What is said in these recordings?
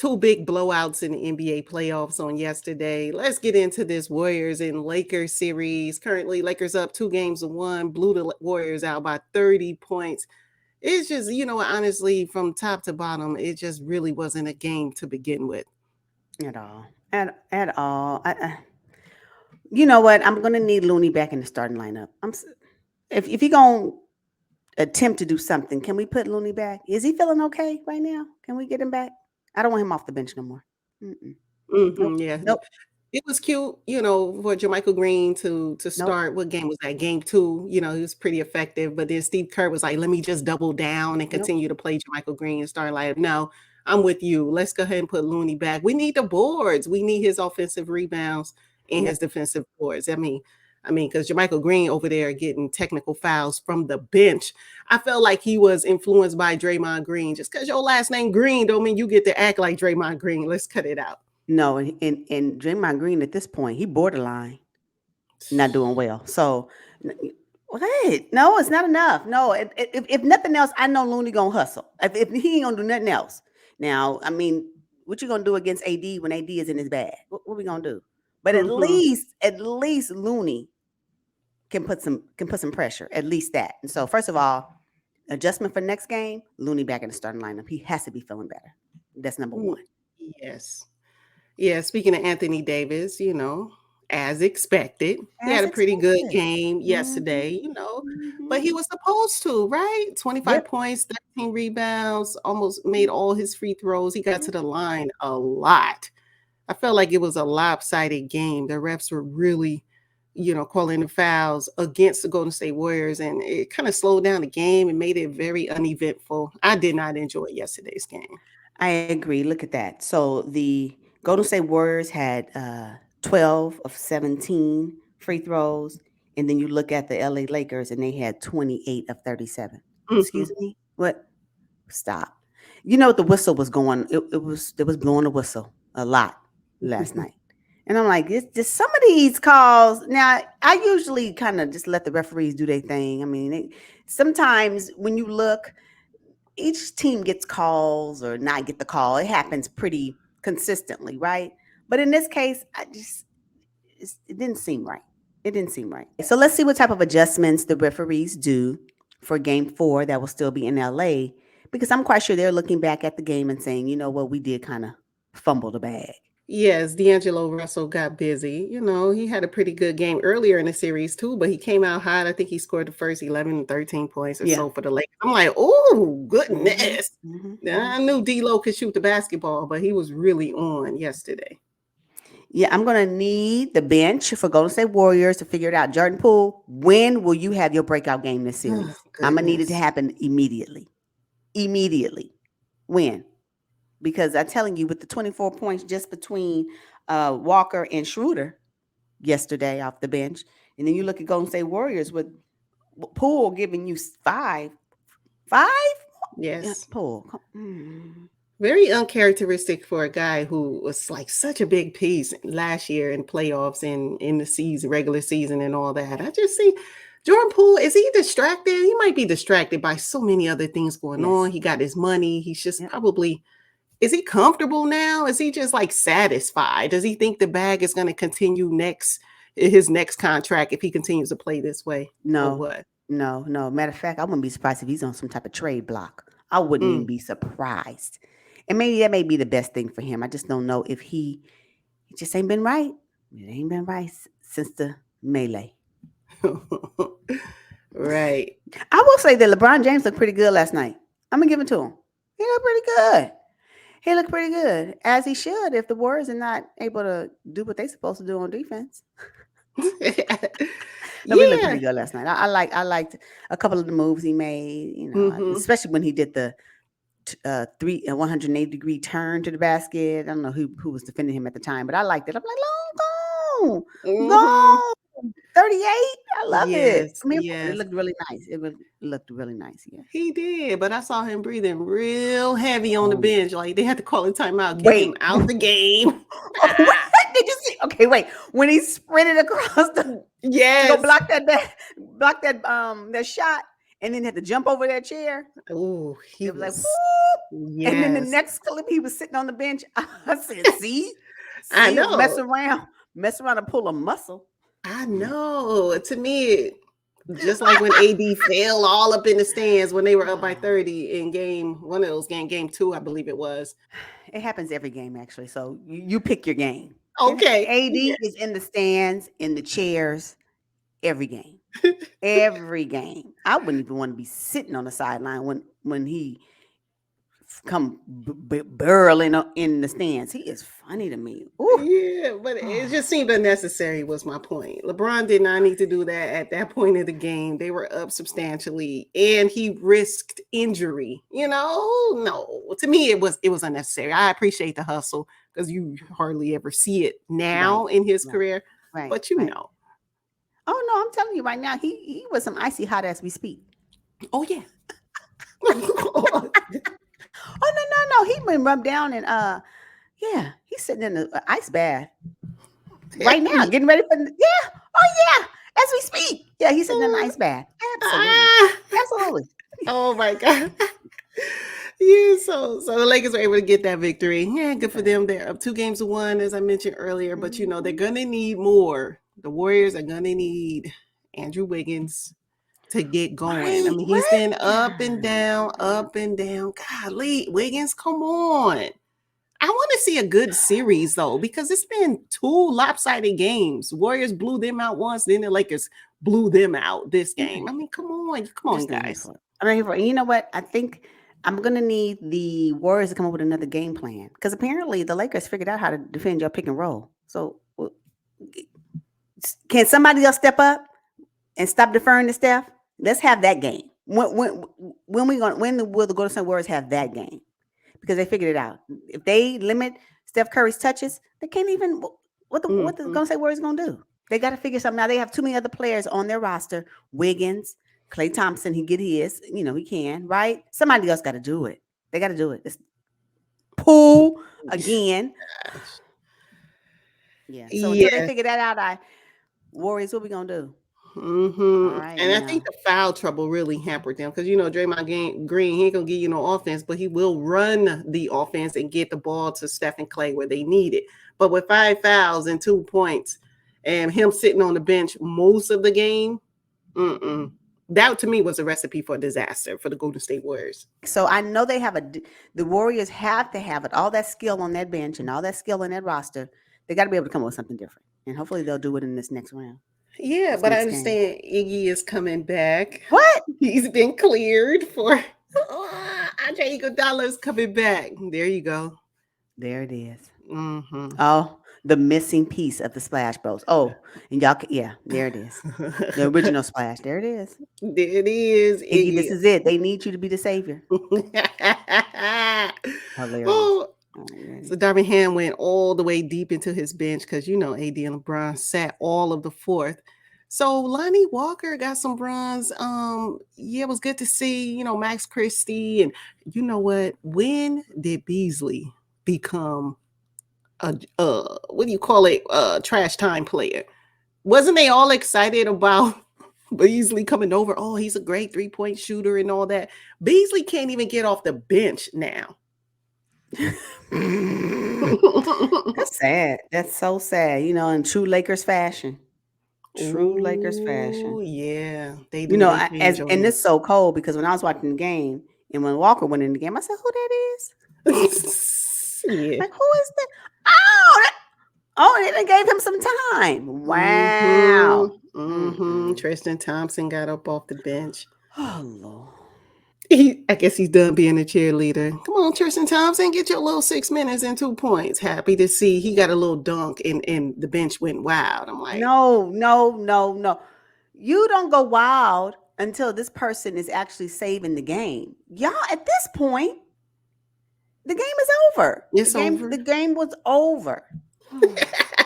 two big blowouts in the NBA playoffs on yesterday. Let's get into this Warriors and Lakers series. Currently, Lakers up 2-1, blew the Warriors out by 30 points. It's just, honestly, from top to bottom, it just really wasn't a game to begin with. At all. At all. You know what? I'm gonna need Looney back in the starting lineup. If you're gonna attempt to do something, can we put Looney back? Is he feeling okay right now? Can we get him back? I don't want him off the bench no more. Mm-mm. Nope. Yeah. Nope. It was cute, for Jermichael Green to Nope. start. What game was that? Game 2. He was pretty effective. But then Steve Kerr was like, let me just double down and Nope. continue to play Jermichael Green and start like, no, I'm with you. Let's go ahead and put Looney back. We need the boards. We need his offensive rebounds and Yep. his defensive boards. Because Jermichael Green over there getting technical fouls from the bench. I felt like he was influenced by Draymond Green. Just because your last name Green don't mean you get to act like Draymond Green. Let's cut it out. No, and Draymond Green at this point, he borderline not doing well. So what? No, it's not enough. No, if nothing else, I know Looney gonna hustle. If he ain't gonna do nothing else. Now, I mean, what you gonna do against AD when AD is in his bag? What we gonna do? But Mhm. at least Looney can put some pressure. At least that. And so, first of all, adjustment for next game, Looney back in the starting lineup. He has to be feeling better. That's number Mm, one. yes. Yeah, speaking of Anthony Davis, as expected, he had As a pretty good expected. game Hmm. yesterday, but Hmm. he was supposed to, right? 25 Yep. points, 13 rebounds, almost made all his free throws. He got to Yep. the line a lot. I felt like it was a lopsided game. The refs were really, calling the fouls against the Golden State Warriors, and it kind of slowed down the game and made it very uneventful. I did not enjoy yesterday's game. I agree. Look at that. So the Golden State Warriors had 12 of 17 free throws. And then you look at the LA Lakers and they had 28 of 37. Excuse Mhm. me? What? Stop. You know, the whistle was going, it was blowing the whistle a lot last night. And I'm like, it's just some of these calls. Now, I usually kind of just let the referees do their thing. I mean, sometimes when you look, each team gets calls or not get the call. It happens pretty consistently, right? But in this case, it didn't seem right. It didn't seem right. So let's see what type of adjustments the referees do for game 4 that will still be in LA, because I'm quite sure they're looking back at the game and saying, you know what, we did kind of fumble the bag. Yes, D'Angelo Russell got busy. He had a pretty good game earlier in the series too, but he came out hot. I think he scored the first 11, 13 points or Yeah. so for the Lakers. I'm like, oh, Hmm. goodness. Hmm. Now, I knew D'Lo could shoot the basketball, but he was really on yesterday. Yeah, I'm going to need the bench for Golden State Warriors to figure it out. Jordan Poole, when will you have your breakout game this Oh, series? I'm going to need it to goodness. happen immediately. Immediately. When? Because I'm telling you, with the 24 points just between Walker and Schroeder yesterday off the bench, and then you look at Golden State Warriors with Poole giving you five? Yeah, Yes. Poole. Mm. Very uncharacteristic for a guy who was like such a big piece last year in playoffs and in the season, regular season, and all that. I just see Jordan Poole, is he distracted? He might be distracted by so many other things going Yes. on. He got his money. He's just Yep. probably, is he comfortable now? Is he just like satisfied? Does he think the bag is going to continue his next contract if he continues to play this way or No, what? no. Matter of fact, I wouldn't be surprised if he's on some type of trade block. I wouldn't even Mm. be surprised. And maybe that may be the best thing for him. I just don't know if he just ain't been right. It ain't been right since the melee. Right. I will say that LeBron James looked pretty good last night. I'm gonna give it to him. He looked pretty good. He looked pretty good, as he should if the Warriors are not able to do what they're supposed to do on defense. No, he looked Yeah. pretty good last night. I liked a couple of the moves he made. You know, Hmm. especially when he did the 180-degree turn to the basket. I don't know who was defending him at the time, but I liked it. I'm like, long Hmm. go 38. I love it. Yes, I mean, it yes. looked really nice. It looked really nice. Yeah. He did, but I saw him breathing real heavy on the Oh, bench. Like they had to call a timeout, kick him wait. out the game. What did you see? Okay, wait. When he sprinted across the to go Yes. block that shot, and then had to jump over that chair. Oh, he It was like, was. whoop. And then the Yes, next clip, he was sitting on the bench. I said, I see, know. mess around and pull a muscle. I know. To me, just like when AD fell all up in the stands when they were up by 30 in one of those game two, I believe it was. It happens every game, actually. So you pick your game. Okay. AD is in the stands, in the chairs, every game. Every game. I wouldn't even want to be sitting on the sideline when he come burling in the stands. He is funny to me. Ooh. Yeah, but it just seemed unnecessary, was my point. LeBron did not need to do that at that point of the game. They were up substantially and he risked injury. No. To me it was unnecessary. I appreciate the hustle because you hardly ever see it now Right, in his right, career. right, But right. Oh no, I'm telling you right now, he was some icy hot as we speak. Oh yeah. Oh no, he been rubbed down and yeah, he's sitting in the ice bath right now, getting ready for yeah. Oh yeah, as we speak. Yeah, he's sitting in the ice bath. Absolutely, Ah, absolutely. oh my god. Yeah, so the Lakers were able to get that victory. Yeah, good for them. They're up 2-1, as I mentioned earlier. But they're gonna need more. The Warriors are gonna need Andrew Wiggins to get going. I Right, mean, he's right. been up and down, up and down. Golly, Wiggins, come on. I want to see a good series though, because it's been 2 lopsided games. Warriors blew them out once, then the Lakers blew them out this game. I mean, come on, Just not here guys. for it. I'm not here for it. And you know what? I think I'm gonna need the Warriors to come up with another game plan because apparently the Lakers figured out how to defend your pick and roll. So can somebody else step up and stop deferring to Steph? Let's have that game. When will the Golden State Warriors have that game? Because they figured it out. If they limit Steph Curry's touches, they can't even. What the Mhm. Golden State Warriors gonna do? They got to figure something out. They have too many other players on their roster. Wiggins, Klay Thompson, he get his. He can, right? Somebody else got to do it. They got to do it. It's Poole again. Gosh. Yeah. So until they Yeah. figure that out, Warriors, what we gonna do? All Hmm. right, And I think now. the foul trouble really hampered them because Draymond Green, he ain't gonna give you no offense, but he will run the offense and get the ball to Steph and Clay where they need it. But with 5 fouls and 2 points, and him sitting on the bench most of the game, that to me was a recipe for disaster for the Golden State Warriors. So I know the Warriors have to have it, all that skill on that bench and all that skill on that roster. They got to be able to come up with something different, and hopefully they'll do it in this next round, Yeah, this but I next game. understand Iggy is coming back. What? He's been cleared for Andre Iguodala's coming back. There you go. There it is. Mm-hmm. Oh, the missing piece of the Splash Bros. Oh, and yeah, there it is. The original Splash. There it is. There it is, Iggy, this Iggy. is it. They need you to be the savior. Hilarious. Oh, All right, ready? so Darvin Ham went all the way deep into his bench because AD and LeBron sat all of the fourth. So Lonnie Walker got some runs. Yeah, it was good to see, Max Christie. And you know what? When did Beasley become a what do you call it? Trash time player? Wasn't they all excited about Beasley coming over? Oh, he's a great 3-point shooter and all that. Beasley can't even get off the bench now. That's sad. That's so sad. In true Lakers fashion. True Lakers fashion. Oh, yeah. They do they change on And you. it's so cold because when I was watching the game and when Walker went in the game, I said, "Who that is? Yeah. Like, who is that? Oh, they gave him some time. Wow. Tristan Thompson got up off the bench. Oh Lord. I guess he's done being a cheerleader. Come on, Tristan Thompson, get your little 6 minutes and 2 points. Happy to see he got a little dunk and the bench went wild. I'm like, No. You don't go wild until this person is actually saving the game. Y'all, at this point, the game is over. it's over. The game was over.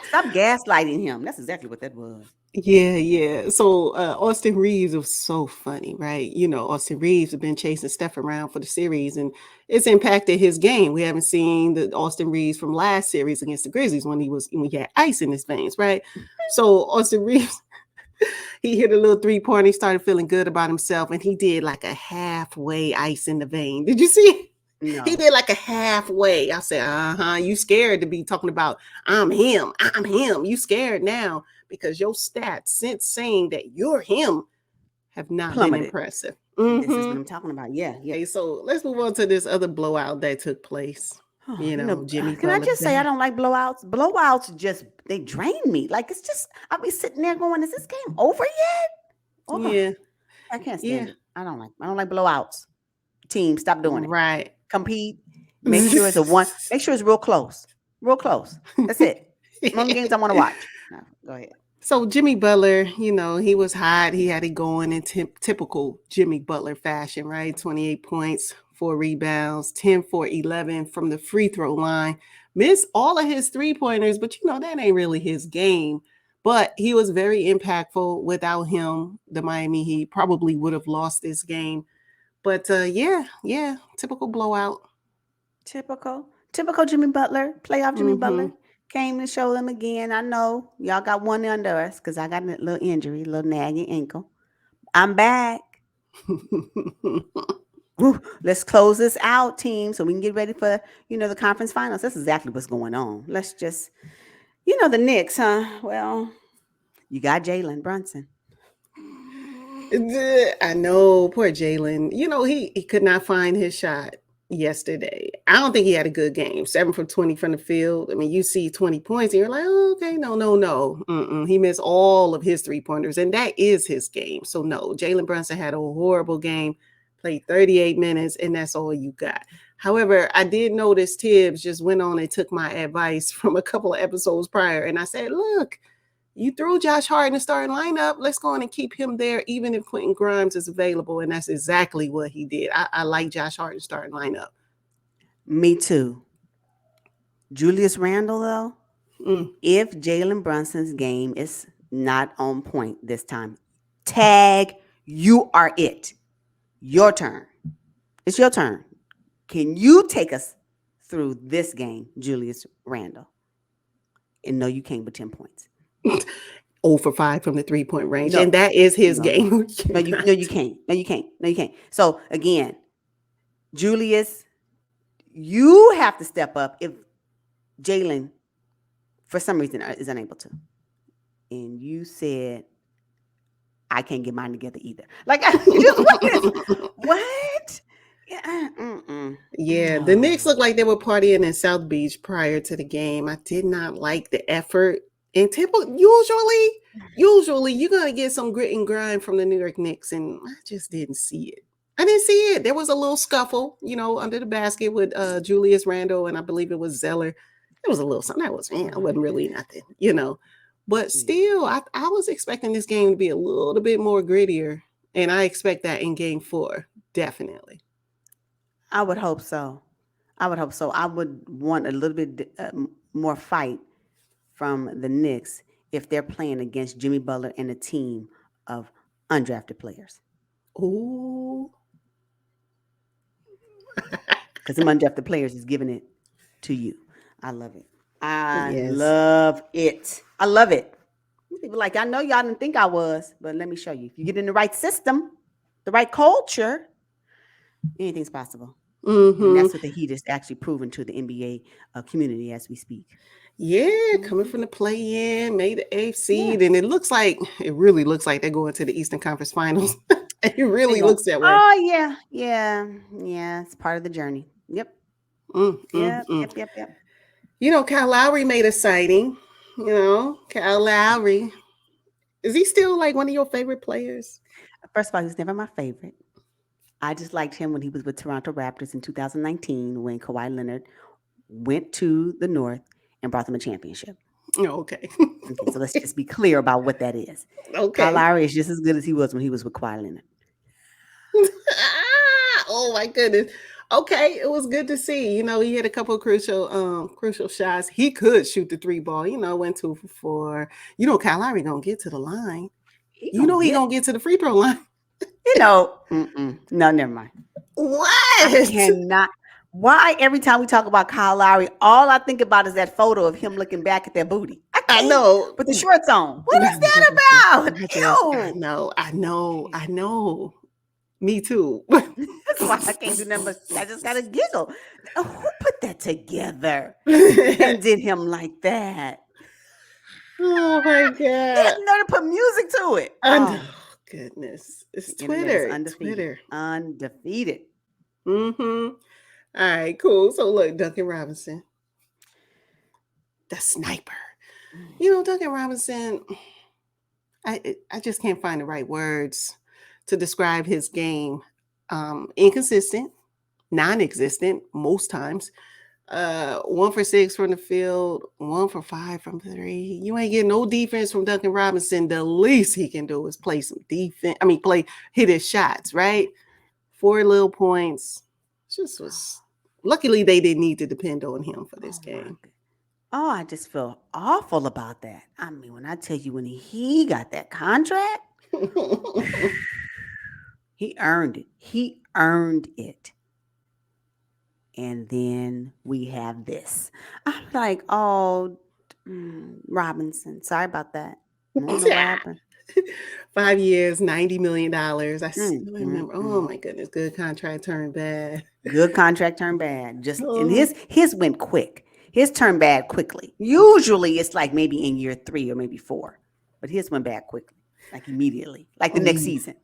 Stop gaslighting him. That's exactly what that was. Yeah. So Austin Reeves was so funny, right? Austin Reeves has been chasing Steph around for the series, and it's impacted his game. We haven't seen the Austin Reeves from last series against the Grizzlies when he had ice in his veins, right? So Austin Reeves He hit a little 3-pointer. He started feeling good about himself, and he did like a halfway ice in the vein. Did you see? He No. did like a halfway. I said, you scared to be talking about I'm him. I'm him. You scared now because your stats since saying that you're him have not been Plummeted. impressive. This is what Mm-hmm. I'm talking about. Yeah, yeah. Okay, so let's move on to this other blowout that took place. Oh, you know, Jimmy can I Butler just say I back. don't like blowouts? Blowouts just they drain me. Like it's just I'll be sitting there going, "Is this game over yet?" Oh, Yeah, I can't stand yeah, it. I don't like blowouts. Team, stop doing it. right. Compete. Make sure it's a one. Make sure it's real close. Real close. That's it. Only games I want to watch. No, go ahead. So Jimmy Butler, he was hot. He had it going in typical Jimmy Butler fashion, right? 28 points, 4 rebounds, 10 for 11 from the free throw line. Missed all of his three-pointers, but that ain't really his game. But he was very impactful. Without him, the Miami Heat probably would have lost this game. But yeah, typical blowout. Typical Jimmy Butler. Playoff Jimmy Mm-hmm. Butler came to show them again. I know y'all got one under us because I got a little injury, a little nagging ankle. I'm back. Woo, let's close this out, team, so we can get ready for the conference finals. That's exactly what's going on. Let's just the Knicks, huh? Well, you got Jalen Brunson. I know, poor Jalen. He could not find his shot yesterday. I don't think he had a good game. 7 for 20 from the field. I mean, you see 20 points and you're like, oh, okay, no, no, no. He missed all of his 3-pointers, and that is his game. So, no, Jalen Brunson had a horrible game, played 38 minutes, and that's all you got. However, I did notice Tibbs just went on and took my advice from a couple of episodes prior, and I said, look, you threw Josh Hart in the starting lineup. Let's go on and keep him there, even if Quentin Grimes is available. And that's exactly what he did. I like Josh Hart in the starting lineup. Me too. Julius Randle, though, if Jalen Brunson's game is not on point this time, tag, you are it. Your turn. It's your turn. Can you take us through this game, Julius Randle? And no, you can't with 10 points. 0 for 5 from the 3-point range. No, and that is his no, game. no, you can't. No, you can't. No, you can't. So again, Julius, you have to step up if Jalen, for some reason, is unable to. And you said, I can't get mine together either. Like, what? Yeah, the Knicks looked like they were partying in South Beach prior to the game. I did not like the effort. And usually you're gonna get some grit and grind from the New York Knicks, and I just didn't see it. I didn't see it. There was a little scuffle, under the basket with Julius Randle, and I believe it was Zeller. There was a little something. That was, it wasn't really nothing. But still, I was expecting this game to be a little bit more grittier, and I expect that in game 4, definitely. I would hope so. I would want a little bit more fight from the Knicks if they're playing against Jimmy Butler and a team of undrafted players. Ooh. Because them undrafted players is giving it to you. I love it. Yes. Love it. I love it. People like, I know y'all didn't think I was, but let me show you. If you get in the right system, the right culture, anything's possible. And that's what the Heat is actually proven to the NBA community as we speak. Yeah, coming from the play-in, made the 8th seed, and it really looks like they're going to the Eastern Conference Finals. It really looks that way. Oh, yeah. It's part of the journey. Yep. Yep. Kyle Lowry made a sighting. Kyle Lowry. Is he still like one of your favorite players? First of all, he's never my favorite. I just liked him when he was with Toronto Raptors in 2019 when Kawhi Leonard went to the North and brought them a championship. Oh, okay. Okay, so let's just be clear about what that is. Okay. Kyle Lowry is just as good as he was when he was with Kawhi Leonard. Oh my goodness. Okay, it was good to see. He had a couple of crucial shots. He could shoot the 3 ball. Went 2 for 4. Kyle Lowry gonna get to the line. He gonna get to the free throw line. No, never mind. What? I cannot. Why every time we talk about Kyle Lowry, all I think about is that photo of him looking back at that booty? I I know. with the shorts on. What is that about? I Ew. know. I know. Me too. That's why I can't do nothing but I just gotta giggle. Who put that together and did him like that? Oh my They had God. the nerve to put music to it. Oh, Oh, goodness. the It's internet is Twitter. undefeated. Twitter. Undefeated. Mm-hmm. All right, cool. So look, Duncan Robinson, the sniper. You know, Duncan Robinson, I just can't find the right words to describe his game. Inconsistent, non-existent most times. 1 for 6 from the field, 1 for 5 from 3. You ain't getting no defense from Duncan Robinson. The least he can do is play some defense. I mean, hit his shots, right? 4 little points. Just was luckily they didn't need to depend on him for this Oh my game. God. Oh, I just feel awful about that. I mean, when I tell you when he got that contract, he earned it. He earned it. And then we have this. I'm like, oh, Robinson. Sorry about that. I don't know what happened. 5 years, $90 million. I Mm, still mm, remember. Oh mm. my goodness, good contract turned bad. Good contract turned bad. Just and Oh, his went quick. His turned bad quickly. Usually it's like maybe in year 3 or maybe 4, but his went bad quickly, like immediately, like the oh, next season.